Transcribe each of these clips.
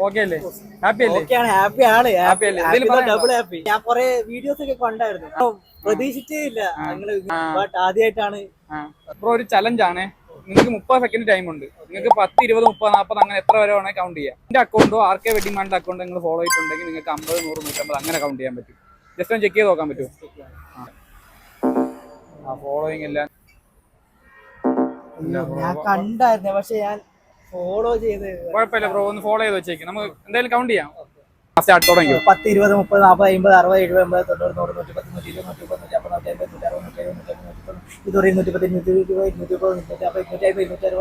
Okay അല്ലേ? Happy അല്ലേ? Happy അല്ലേ? എന്തെങ്കിലും പറയാനുണ്ടോ? Double happy. ഞാൻ കൊറേ വീഡിയോസ് ഒക്കെ കണ്ടായിരുന്നു, പ്രതീക്ഷിച്ചേ ഇല്ല നിങ്ങള് ബട്ട് ആദ്യമായിട്ടാണ്. ബ്രോ ഒരു ചലഞ്ച് ആണ്. നിങ്ങൾക്ക് 30 സെക്കൻഡ് ടൈം ഉണ്ട്. നിങ്ങൾക്ക് 10, 20, 30, 40 അങ്ങനെ എത്ര വരെ വേണമെങ്കിൽ കൗണ്ട് ചെയ്യാം. എന്റെ അക്കൗണ്ടോ RK വെഡിങ് മാളിന്റെ അക്കൗണ്ട് നിങ്ങൾ ഫോളോ ചെയ്തിട്ടുണ്ടെങ്കിൽ നിങ്ങൾക്ക് 50, 100, 150 അങ്ങനെ കൗണ്ട് ചെയ്യാൻ പറ്റും. ജസ്റ്റ് ഒന്ന് ചെക്ക് ചെയ്ത് നോക്കാൻ പറ്റുമോ? ഫോളോയിങ് എല്ലാം ഞാൻ കണ്ടായിരുന്നു, പക്ഷെ ഞാൻ ഫോളോ ചെയ്ത്. കുഴപ്പമില്ല ബ്രോ, ഒന്ന് ഫോളോ ചെയ്ത് വെച്ചേക്കും. നമുക്ക് എന്തായാലും കൗണ്ട് ചെയ്യാം. സ്റ്റാർട്ട് തുടങ്ങി. 10, 20, 30, 40, 50, 60, 70, 80, 90, 100, 110, 120, 130, 140,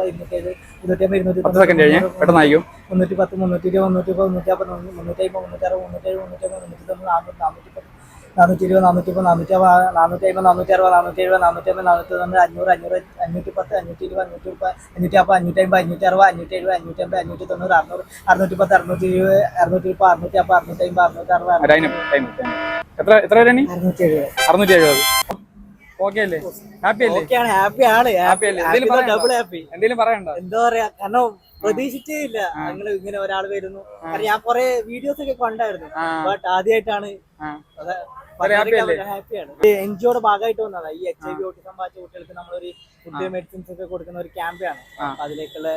150, 10 സെക്കൻഡ് കഴിഞ്ഞ് പെട്ടെന്ന് അയക്കും. 310, 320, 330, 350, 350, 420, 430, 440, 450, 460, 470, 480, 490, 500, 510, 520, 530, 550, 550, 560, 570, 590, 610, 620, 630, 650, 650, എത്ര വരെയാണ്? 670. ഓക്കെ അല്ലേ? ഹാപ്പി അല്ലേ? ഹാപ്പി അല്ലേ? Double happy. എന്തെങ്കിലും പറയണ്ടോ? എന്താ പറയാ, കാരണം പ്രതീക്ഷിച്ചേ ഇല്ല നിങ്ങൾ ഇങ്ങനെ ഒരാൾ വരുന്നു. കാരണം ഞാൻ കൊറേ വീഡിയോസ് ഒക്കെ കണ്ടായിരുന്നു, ബട്ട് ആദ്യമായിട്ടാണ്. ഹാപ്പിയാണ്. എൻജിഒയുടെ ഭാഗമായിട്ട് വന്നതാണ്. ഈ HIV ഓട്ടിസം ബാധിച്ച കുട്ടികൾക്ക് നമ്മളൊരു ഫുഡ് മെഡിസിൻസ് ഒക്കെ കൊടുക്കുന്ന ഒരു ക്യാമ്പാണ്. അതിലേക്കുള്ള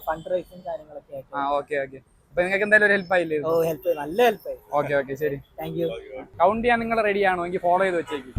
ഫണ്ട് റൈസിങ് കാര്യങ്ങളൊക്കെ ആയിട്ട്. അപ്പൊ നിങ്ങൾക്ക് എന്തായാലും ഒരു ഹെൽപ്പ് ആയില്ലേ? ഹെൽപ്പ്, നല്ല ഹെൽപ്പ് ആയി. ഓക്കെ ശരി, താങ്ക് യു. കൗണ്ട് ചെയ്യാൻ നിങ്ങൾ റെഡി ആണോ? എങ്കിൽ ഫോളോ ചെയ്ത് വെച്ചേക്ക്.